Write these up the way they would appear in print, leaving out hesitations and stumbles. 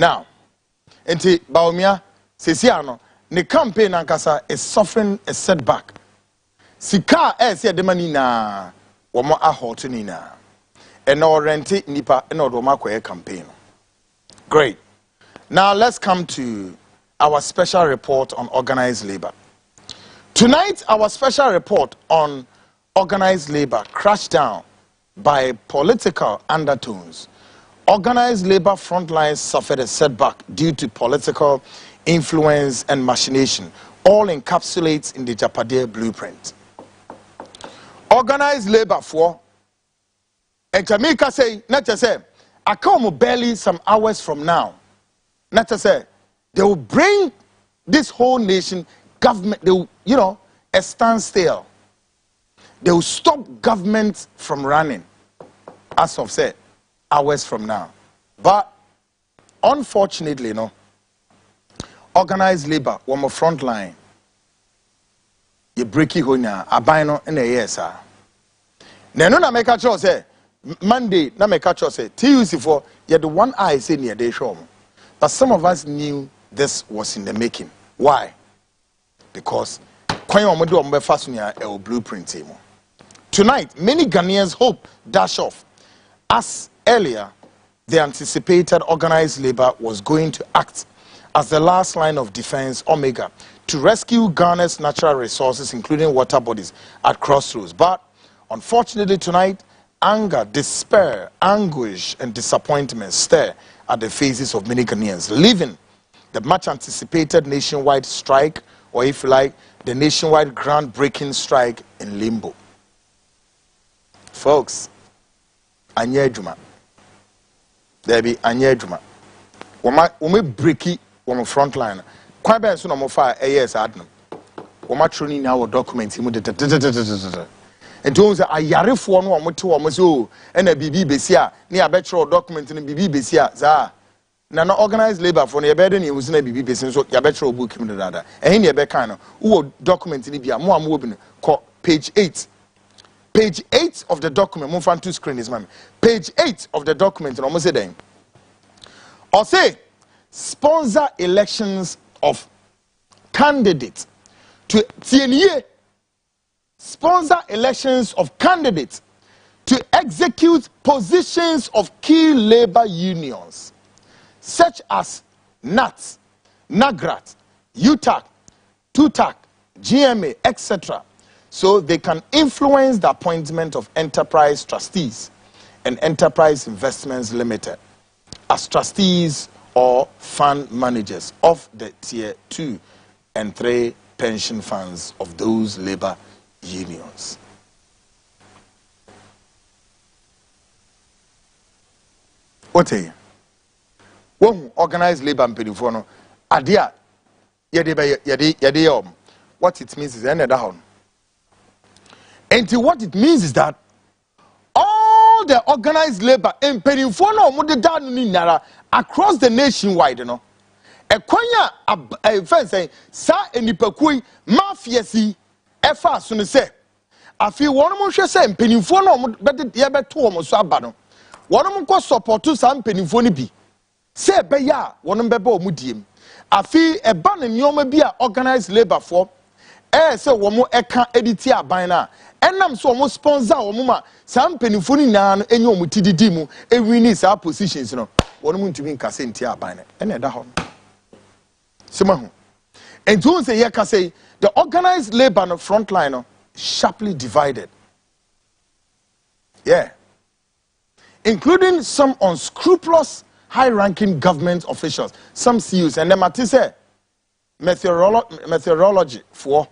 Now, enti Baumia Sesiano, the campaign ankasa is suffering a setback. Sika se de mani na wo mo ahoto ni na. E no renti nipa e no do makoye campaign. Great. Now let's come to our special report on organized labor. Tonight our special report on organized labor crashed down by political undertones. Organized labor frontlines suffered a setback due to political influence and machination, all encapsulates in the Japade blueprint. Organized labor for and Jamaica say, not to say, I come barely some hours from now. Not to say, they will bring this whole nation, government, they will, a standstill. They will stop government from running, as of said, hours from now. But unfortunately, organized labor, one more front line. You break it honya, abino in a year, sir. Now, na make a choice, say, Monday, na make a choice, say, Tuesday for, you the one eye say near day show. But some of us knew this was in the making. Why? Because, blueprint. Tonight, many Ghanaians hope dash off. As earlier, they anticipated organized labor was going to act as the last line of defense, Omega, to rescue Ghana's natural resources, including water bodies, at crossroads. But unfortunately tonight, anger, despair, anguish, and disappointment stare at the faces of many Ghanaians, leaving the much-anticipated nationwide strike, or if you like, the nationwide groundbreaking strike in limbo. Folks, Anya Juma. There be Anya Juma. Wome breaki wome front line. Kwa ben so no mo fa yes adnum. Woma troni na wo document mu de. Ento say ayarefo no wo te wo so e na bibi besi a ne abetro document no bibi besi a za na no organized labor for no ye be de ne wusi na bibi besi so ya betro book mu de dada. Ehin ne be kan no wo document ni bia mo am wo bi no ko page 8. Page 8 of the document, move on to screen is man. Page 8 of the document, and almost say then. Or say, sponsor elections of candidates to TNE. Sponsor elections of candidates to execute positions of key labor unions, such as NAT, NAGRAT, UTAC, TUTAC, GMA, etc., so they can influence the appointment of enterprise trustees and enterprise investments limited as trustees or fund managers of the tier 2 and 3 pension funds of those labor unions. What are you? One organized labor mpenifono adia yade what it means is another one. And what it means is that all the organized labor in Penifono across the nationwide, a kwanya a fence saying, Sa enipakui mafia si efa soon say. I feel one more say Penifono better yabe to almost abano. One more support to some Penifoni be. Say beya, one bebo mudim. I feel a ban in yoma be organized labor for. So one more eka editia by now. Enam so almost sponsor omuma some penifoni na enyo mutididi mu e win sa positions no wonu ntumi nkase ntia aban na ena da ho sema ho and don't say here say the organized labor no front line no sharply divided, including some unscrupulous high-ranking government officials, some CEOs, and them at say meteorology for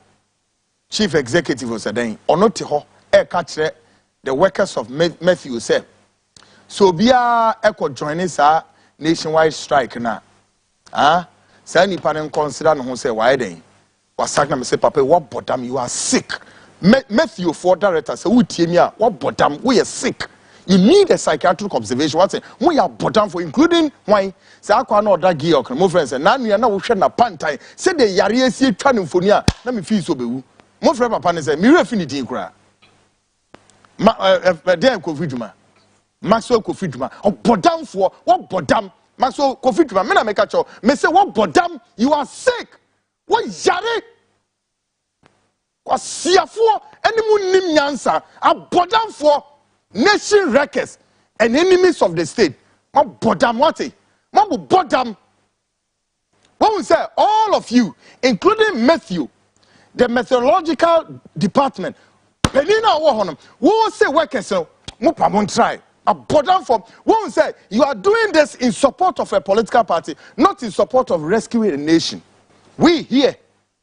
chief executive was saying, "Onotiho e catch the workers of Matthew said, so be a echo joining sa nationwide strike na, say ni panen consider no say why then was saying me say papa what bottom you are sick. Matthew for director say we tie what bottom we are sick. You need a psychiatric observation. What's it? We are bottom for including why say akwa na oda gi okra. My friends say na nua na wo hwe na pantai say the yare sie twa no mfonia na me feel so bewu. My friend papa say me refinity kura. Ma dem ko fiduma. Maxwell ko fiduma. O bottom for what bottom Maso Kofi Dwuma me na make a cho me say what bodam you are sick what yare kwasiafo enimu nim nyansa abodamfo nation wreckers and enemies of the state ma bodam what ma bodam when we say all of you including Matthew the meteorological department penina wo honom wo say workers no mo pa mon try abodamfo when we say you are doing this in support of a political party not in support of rescuing a nation. We here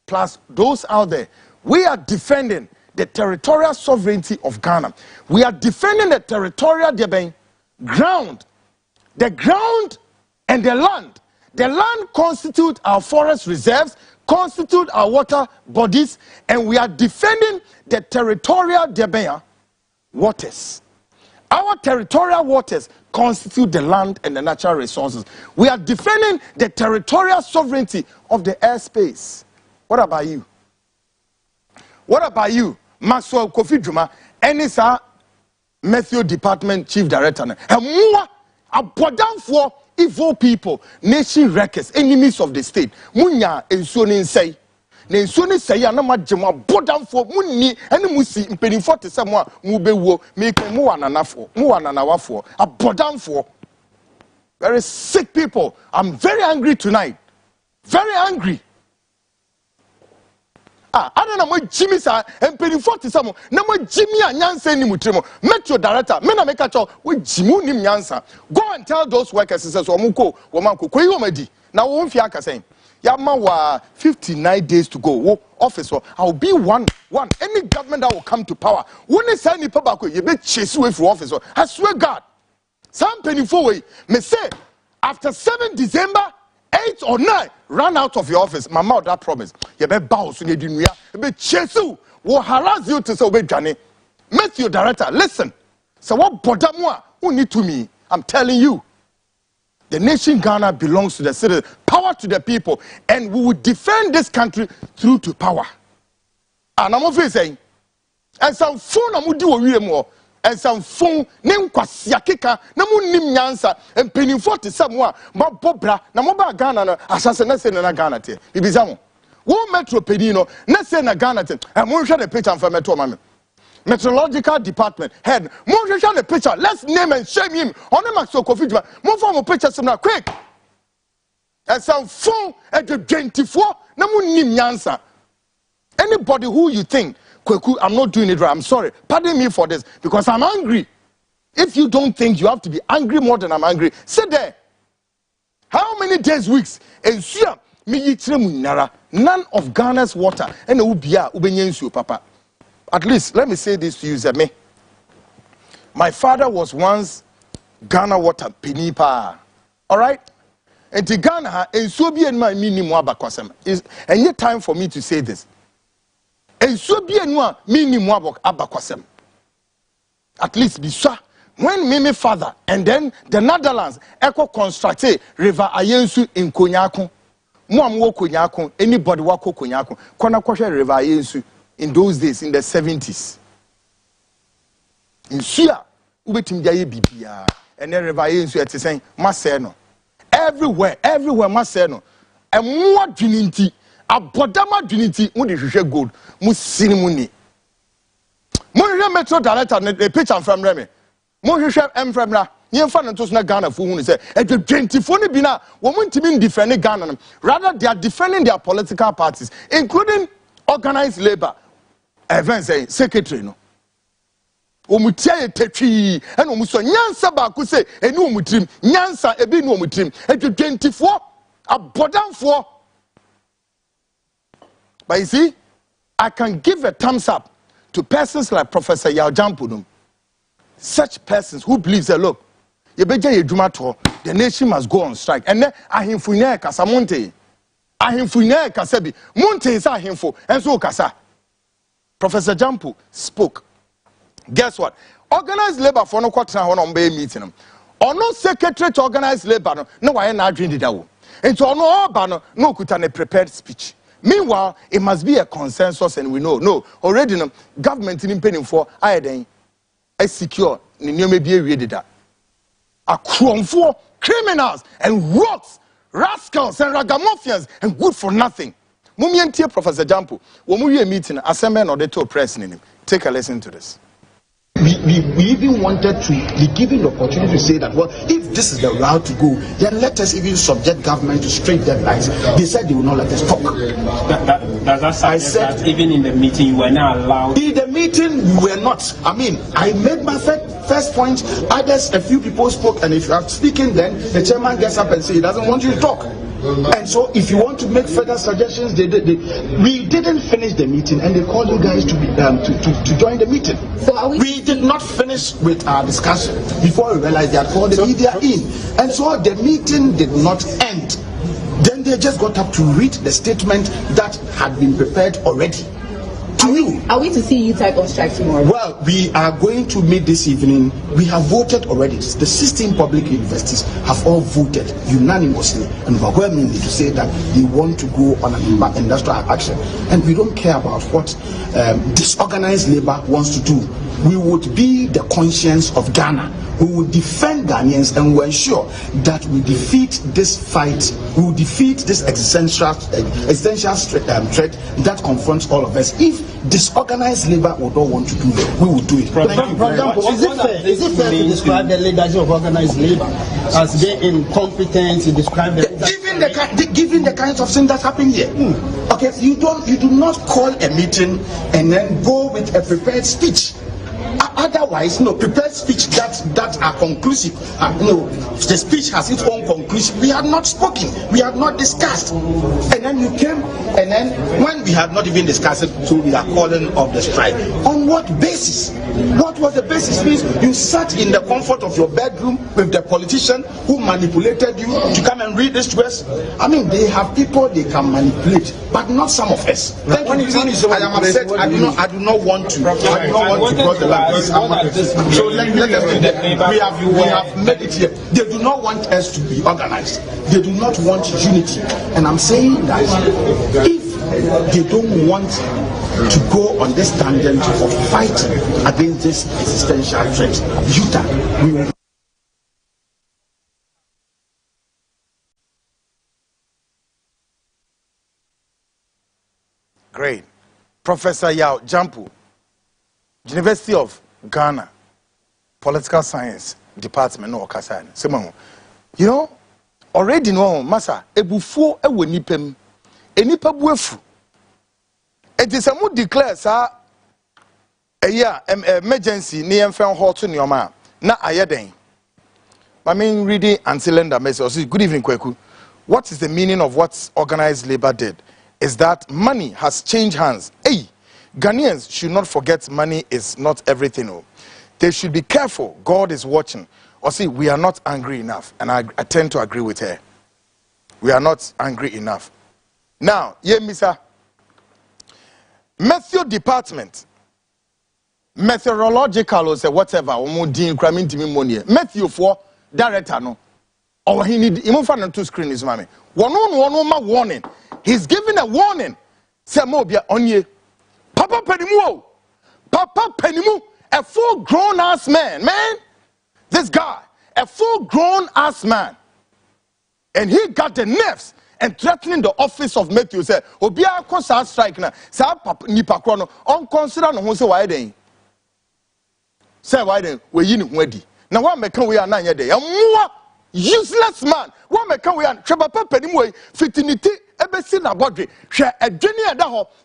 plus those out there, we are defending the territorial sovereignty of Ghana. We are defending the territorial ground. The ground and the land. The land constitute our forest reserves, constitute our water bodies, and we are defending the territorial waters. Our territorial waters constitute the land and the natural resources. We are defending the territorial sovereignty of the airspace. What about you? What about you, Maxwell Kofi Dwuma, any sir, Matthew Department Chief Director? And more abundant evil people, nation wreckers, enemies of the state. Munya ensuring say. Na ensuring say ya na majema abundant munni ene musi mpeni 40 semwa mubewo make mu ananawafo abundant. Very sick people. I'm very angry tonight. Very angry. I don't know what Jimmy sa empeni 40 samo na mo Jimmy anyansa ni mutremo metro director me na make a cho we Jimu nim nyansa go and tell those workers say so omunko womanko koyi omadi na wo mfi aka sen ya ma wa 59 days to go office I'll be one any government that will come to power woni say ni papa ko ye be chase way for office I swear God some penny for way me say after 7 December 8 or 9, run out of your office. Mama, that promise. You be bounce in the dunya. You be chase you. Will harass you to say, "Wait, Johnny." Matthew director, listen. So what bodamwa? Who need to me? I'm telling you. The nation Ghana belongs to the citizens. Power to the people, and we will defend this country through to power. And I'm also saying, and some phone amudi wo more. And some phone name kwasiakeka na munim nyansa empeni 40 samwa ma bobra na moba Ghana na asase na se na Ghana te bibizamo wo metro pedino na se na Ghana te e mo hwe the picture for metro mame meteorological department head mo hwe the picture let's name and shame him on Max Kofi Dwuma mo form picture some na quick and some phone at the 24 na munim nyansa anybody who you think Kwaku, I'm not doing it right. I'm sorry. Pardon me for this because I'm angry. If you don't think you have to be angry more than I'm angry, sit there. How many days, weeks? Ensure me none of Ghana's water and ubia ubenyensu papa. At least let me say this to you, Zeme. My father was once Ghana water pinipa. All right. And to Ghana, ensure be in my minimum abakwasem. Is any time for me to say this? And so be a noa minimum abakwasem. At least be sure when Mimi father and then the Netherlands echo constructed River Ayensu in Konyako. Muamwo Konyako, anybody wako Konyako. Kona kwashe River Ayensu in those days in the 70s. In Sia, ubetim jaye bibia. And then River Ayensu at saying Maseno. Everywhere Maseno. And more dignity. Abodama duniti mu de hwehwe gold mu sinimu ni mo hwehwe metro director the picture from reme mo hwehwe emfrem na yemfa no to so na Ghana fu hu ni say e 24 ni bi na wo ntimi defend Ghana rather they are defending their political parties including organized labor events say secretary no omutia ye tetwi and omuso nyansa ba ko say eni omutrim nyansa ebi ni omutrim e 24 abodamfo. But you see, I can give a thumbs up to persons like Professor Yao Jampudum. Such persons who believe that, look, the nation must go on strike. And then ahimfuine kasa monte. Ahimfuine kasa bi. Monte is ahimfu. And so kasa. Professor Jampu spoke. Guess what? Organized labor for no quarter on be meeting. Or no secretary to organized labor. No, I ain't not drinking that. And so no bano no kutane prepared speech. Meanwhile, it must be a consensus, and we know. No, already no government in paying for I secure. Ni may be ready that. A crumfo criminals and rogues, rascals and ragamuffins and good for nothing. Mumientie Professor Jampo, when we are meeting, assembly or the to press in him. Take a listen to this. We even wanted to be given the opportunity to say that, well, if this is the route to go, then let us even subject government to strict deadlines. They said they will not let us talk. I said that even in the meeting you were not allowed. In the meeting we were not. I mean, I made my first point. Others, a few people spoke, and if you are speaking, then the chairman gets up and says he doesn't want you to talk. And so, if you want to make further suggestions, we didn't finish the meeting, and they called you guys to join the meeting. So we did not finish with our discussion before we realized they had called the media in, and so the meeting did not end. Then they just got up to read the statement that had been prepared already. Are we to see you type on strike tomorrow? Well, we are going to meet this evening. We have voted already. The 16 public universities have all voted unanimously and overwhelmingly to say that they want to go on an industrial action. And we don't care about what disorganized labor wants to do. We would be the conscience of Ghana. We will defend Ghanaians and we will ensure that we defeat this fight. We will defeat this existential threat that confronts all of us. If disorganized labor would not want to do it, we will do it. For example, is it fair to describe the leadership of organized labor as being incompetent to describe the given the kinds of things that happen here? Okay, you do not call a meeting and then go with a prepared speech. Otherwise, prepared speech that are conclusive. The speech has its own conclusion. We had not spoken. We had not discussed. And then you came, and then when we had not even discussed it, so we are calling off the strike. On what basis? What was the basis? Means you sat in the comfort of your bedroom with the politician who manipulated you to come and read this to us. I mean, they have people they can manipulate, but not some of us. Thank you. I am upset. I do not want to cross the line. So let us do that. We have made it here. They do not want us to be organized. They do not want unity. And I'm saying that if they don't want to go on this tangent of fighting against this existential threat, we will. Great. Professor Yao Jampo, University of Ghana, Political Science Department, no Kasan. You know, already no massa, ebufu ewe nipem, enipa buefu. It is a mood declares a year emergency near Fan Hall to Nioma, na ayeden. I mean, reading and cylinder message. Good evening, Kwaku. What is the meaning of what organized labor did? Is that money has changed hands. Hey, Ghanaians should not forget money is not everything. They should be careful. God is watching. Or see, we are not angry enough. And I tend to agree with her. We are not angry enough. Now, Misa. Matthew department. Meteorological or say whatever. Matthew for director no. Or he need even find two screens, mommy. One warning. He's giving a warning. Say mobia onye. Papa Penimu, a full-grown ass man, this guy, a full-grown ass man, and he got the nerves and threatening the office of Matthew. Say, Obia kosa strike na, sa papa nipa krono, on consider no say why then? Say why then? We yin wedi. Now what mekan we are na yede? A useless man. What mekan we are? Papa Penimu fitinity.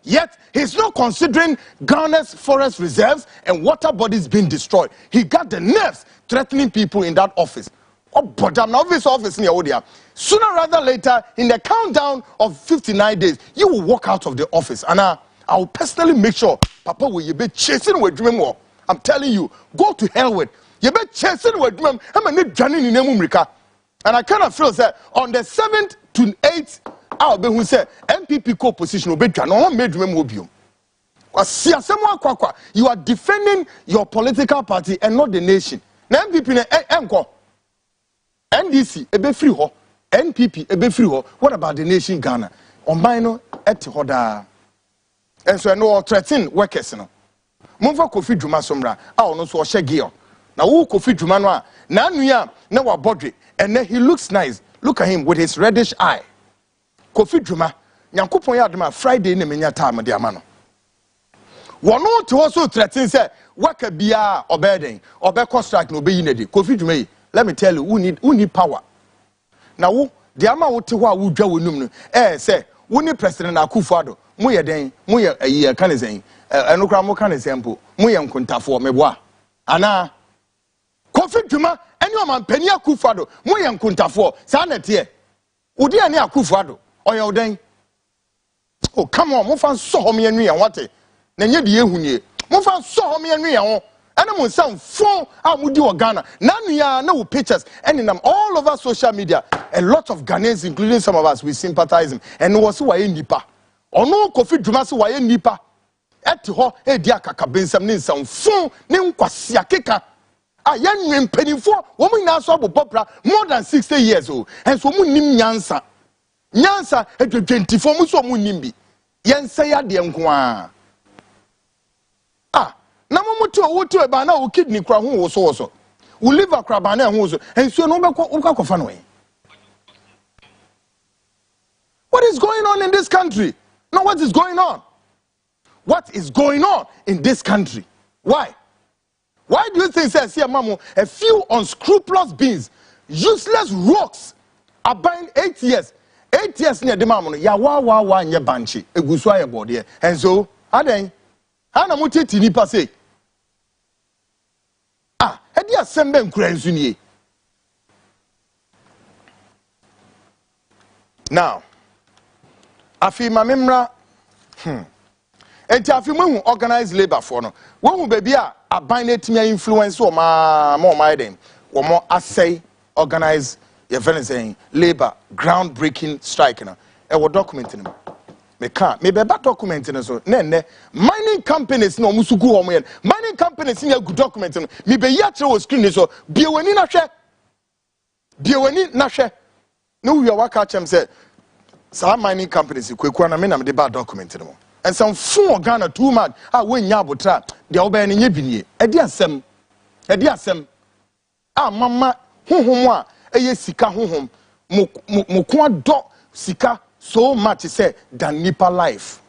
Yet he's not considering Ghana's forest reserves and water bodies being destroyed. He got the nerves threatening people in that office. Oh, but I'm not this office near Odia. Sooner rather later, in the countdown of 59 days, you will walk out of the office. And I will personally make sure, Papa, will be chasing with dream war. I'm telling you, go to hell with. You be chasing with dream. I'm a new journey in America. And I kind of feel that on the 7th to 8th, I'll be who say MPP co-position will be no made mobium. You are defending your political party and not the nation. Now MPP NDC ebe free ho, NPP ebe free ho. What about the nation Ghana? Ombino eti hoda. And so no threaten workers no. Mumfa Kofi Dwuma Somra, no so shegio. na wo Kofi Dwuma no a na nua na wa body and then he looks nice. Look at him with his reddish eye. Kofi Dwuma Nyankopon ya adoma Friday na menya time de ama no. Wono to also threaten say waka bia obeden obeko strike no obeyi na di. Kofi Dwuma yi, let me tell you, who need power. Na wo de ama wo te ho a wo dwa wonum no say wo ni President Akufo-Addo mo ye den mo ye ayi kan zen enokra mo kan example mo ye nkontafo meboa ana Kofi Dwuma eni o man pani Akufo-Addo mo ye nkontafo sa na tie odi ani Akufo-Addo oye oden. Oh come on mo fan so ho me anu ya wate na nye de ehunie mo fan so ho me anu ya ho ene mo sam phone a mo di Ghana na nu ya na wo pictures and them all over social media. A lot of Ghanaians including some of us we sympathize him and was why nipa ono Kofi Dwuma se why nipa eti ho e di akaka bensam ne nsam phone ne nkwase akeka a yanwe mpanimfo wo mu nyina so abobopra more than 60 years old and so mu nim nyansa edwedwentifo mu so mu nim bi yense ya de nko a na mo mutu owotu e ba na o kidney kra ho wo so wo liver kra ba na ho so enso no be ko fa no e. What is going on in this country? No, what is going on? What is going on in this country? Why? Why do you think say mamu a few unscrupulous beings, useless rocks, are buying 8 years? 8 years near the mamu ya wa nye banchi egusu aye body and so aden ana muteti nipa say edi asembe nkura nsu nie. Now afi mamemra enti afi mu organized labor for no wo baby a aban na timi influence o ma dem wo mo asay organized saying labor groundbreaking strike no e wo document no me beba document no so na mining companies no musuku ho mo mining companies ni agu document no me be ya kire wo screen so biewani na hwe no we waka chem say some mining companies Kwaku Annan na me de ba document no and some phone Ghana too mad when nya abotra de oba ne nya binie edi asem mama honhom a eye sika honhom mo ko ado sika so much say than nipa life.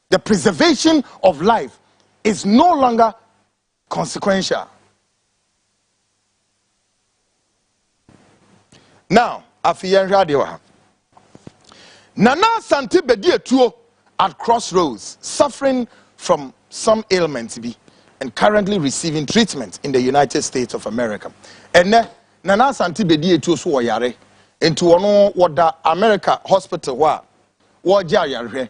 The preservation of life is no longer consequential. Now afiyan hwade wa Nana Asante Bediatuo at crossroads, suffering from some ailments and currently receiving treatment in the United States of America. And Nana Asante Bediatuo so yare into one wada America hospital wa ja yare.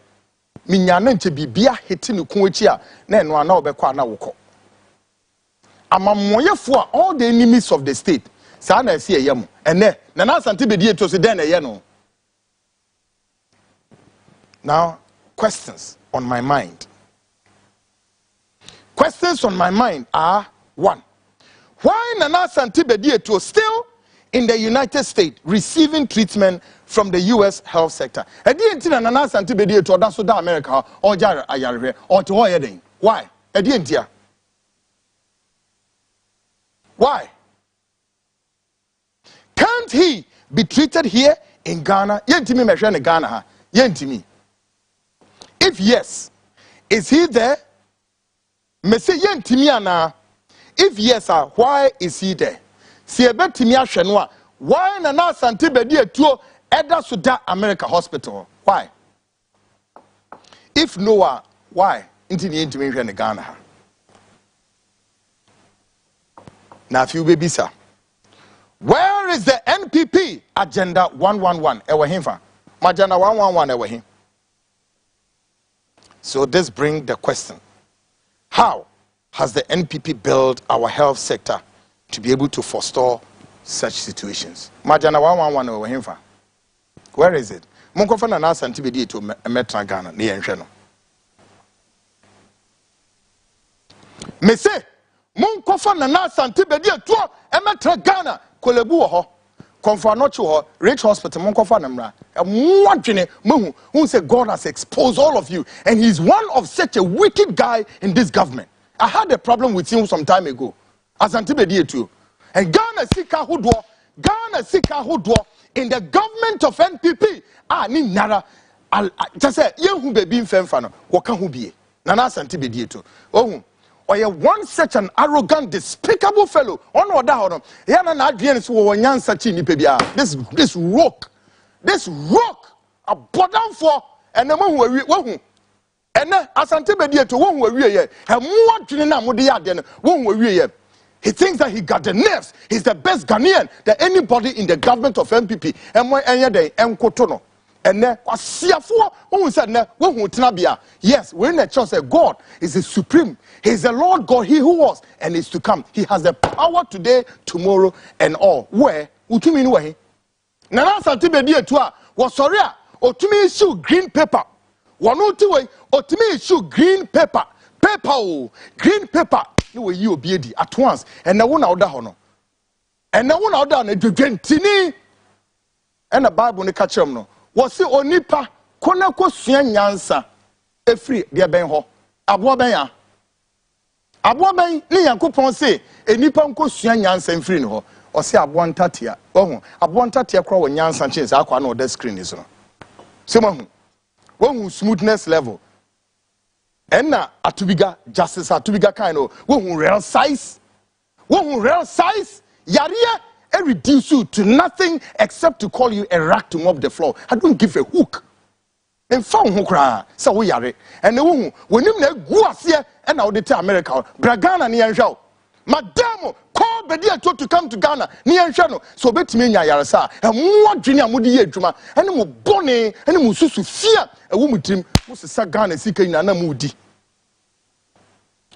Minyana nche bibia hitinu kunwechia na eno ana obekwa na woko. Amamoyefo all the enemies of the state. Sa na esi eyam. Ene Nana Asante Bediatuo se den eye no. Now, questions on my mind. Questions on my mind are: 1. Why Nana Asante Bediatuo still in the United States receiving treatment from the US health sector? Edi enti Nana Asante Bediatuo da so da America or jare ayarehwe or to hoye den. Why? Edi entia. Why? Can't he be treated here in Ghana? Yentimi mehwe ne Ghana ha. Yentimi. If yes, is he there? Mese yentimi ana. If yes, why is he there? Si ebetimi ahwe no a, why Nana Asante Bediatuo eda so da America hospital? Why? If no, why? Intini yentimi hwe ne Ghana ha. Na fi baby sir. Where is the NPP agenda 111? Ewa himfa. Majana 111 ewa him. So this brings the question: how has the NPP built our health sector to be able to forestall such situations? Majana 111 ewa himfa. Where is it? Munkofa Nana Asante Bediatuo metra Ghana ne yenhwe no. Me say munkofa Nana Asante Bediatuo metra Ghana kolebu wo ho. Comfort not you, Rich Hospital, Monkofa Namra. And what who said God has exposed all of you, and he's one of such a wicked guy in this government. I had a problem with him some time ago. Asante Bediatuo. And Ghana Sika Hudo in the government of NPP. Ni nara. Just say, you baby in Femfano, Waka Hubie. Nana Asante Bediatuo. Oh, or you one such an arrogant, despicable fellow. On or down. Yana Adrian's Wanyan Sachini Pebia. This rock. A bottom for and the one who and Asante Bediatuo won't worry yet. And more Trina Mudia won't worry yet. He thinks that he got the nerves. He's the best Ghanaian than anybody in the government of MPP. And when any day, Kotono. And then, who said, yes, we're in the church that God is the supreme. He's the Lord God, he who was and is to come. He has the power today, tomorrow, and all. Where? Utumi way. Nana Asante Bediatuo was sorry. Otumi issue green paper. One way, Otumi issue green paper. Green paper. No way you be at once. And no one out there. And no one out there. And the Bible ne catch him no. Was it onipa? Kona ko sua nyansa. Efri de ben ho. Aboa ben ya. Aboa ben ne Yankopon say enipa nko sua nyansa mfiri ne ho. O say aboa ntatia. Ohu aboa ntatia kro wo nyansa chance akwa na the screen is no. Sema hu. Smoothness level. Enna atubiga justice atubiga kind of real size yariye reduce you to nothing except to call you a rat to mop the floor. I don't give a hook. And found who cry so we yare and the woman when you go here and now they tell America Bragana near show Madame call Bediatuo to come to Ghana near channel so bet me yarasa and more junior mudi juma and mo bonny and mo susu fear a woman team was a Ghana seeking nana moody.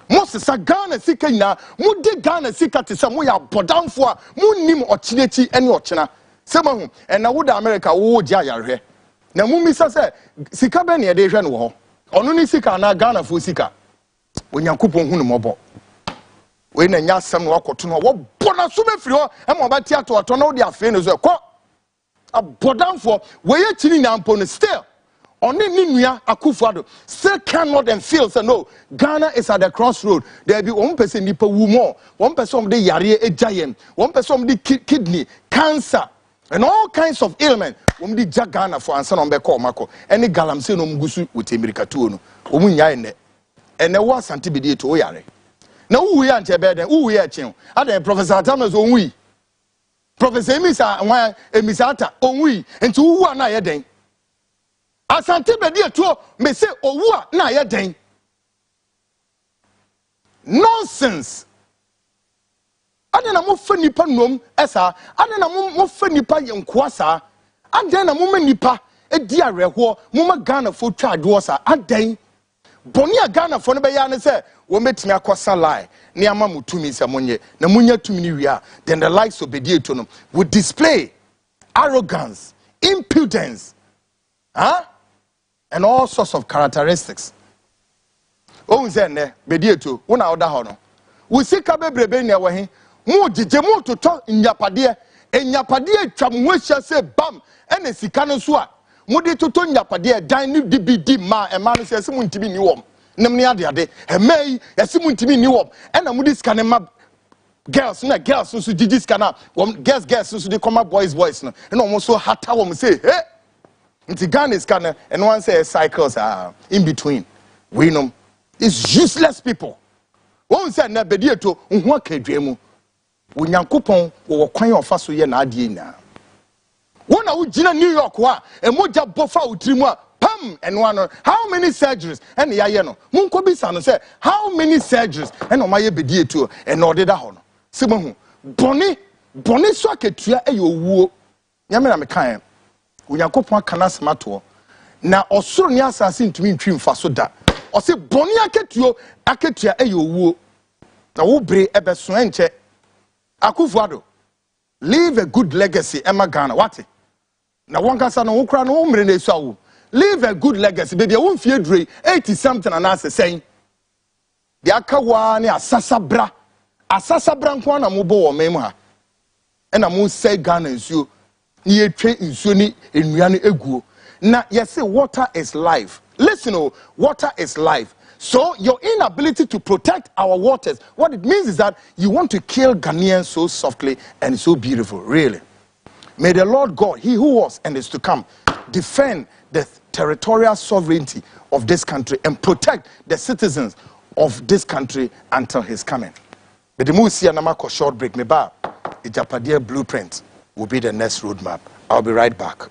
Most Ghana sika na mudi Ghana sika te some we are bodan for munim ochineti any ochina. Sema hu and na would America wo dia yare. Na mumisa say sika be na de hwe no ho. Ono ni sika na Ghana fo sika. Onyankopon hu no mobo. We na nya asem no akoto no wo bona so be firi ho e mo ba ti ato na wo de afi no so ko. Abodan for we ye chini na mpo no still. Only Ninuya Akufo-Addo still cannot and feel so no. Ghana is at the crossroad. There be 1% nipa wumo, 1% the yare giant, 1% the kidney cancer and all kinds of ailment. The Ghana for answer on beko mako. Any galamse no mgusu with America tu no. Omunya ene. And there was Asante Bediatuo yare. Na who we ante beden who we chen. Ada Professor Thomas onwi. Professor Emisata onwi. Enti who na ye den. Asante Bediatuo me say owua na ye den. Nonsense. Ade na mo fa nipa nom esa, ade na mo fa nipa yenkoa sa, ade na mo ma nipa edi areho, mo ma Ghana fo twa adwo sa, ade boni a Ghana fo no be ya ne say wo metimi akosa lie, ne ama mutumi se monye, na munya tumi ni wi a, then the likes of Bediatuo no would display arrogance, impudence, and all sorts of characteristics. Oh, Zene, Bediatuo, one out the honor. We see Kabebrebe near Wahi, more Jemo to talk in Yapadia, and Yapadia Chamwisha say bam, and a Sikano Swa. Mudi to turn Yapadia, dining DBD ma, and man says someone to be new warm. Namnia the other, and may, as someone to be new warm, and a Mudis Canema girls, no girls, so Gigi Scana, girls, so they come up boys, and almost so hot tower say, hey. It's Ghana is Ghana, and one says cycles are in between. We know it's useless people. One said, "Na Bediatuo, unwa kedwemu. Onyankopon wo kwan ofa so ye na ade na. Wona wo gina New York wa, e moja bofa utrimu a pam and one. How many surgeries? And ya ye no. Munko bisa no say, how many surgeries? And o maye Bediatuo and no deda ho no. Simo hu. Boni so aketua e yo wuo. Nyame na mekan. Uyankopon kana semato na osoro ni asase ntumi ntwi mfa so da o se boni aketua owuo na wo bre ebeso enche Akufo-Addo leave a good legacy ema Ghana what na wankasa no wokra no umre na esu awo leave a good legacy baby won fie dure 80 something and as saying the akawa ni asasabra nko na mo bo wo mem ha e na mo say Ghana nsuo ye twe nsuo ni enua no eguo na yes say water is life. Listen, oh, water is life. So your inability to protect our waters, what it means is that you want to kill Ghanaians so softly and so beautiful, really. May the Lord God, he who was and is to come, defend the territorial sovereignty of this country and protect the citizens of this country until his coming. But the Musia Namako short break, me ba, the Japadia blueprint will be the next roadmap. I'll be right back.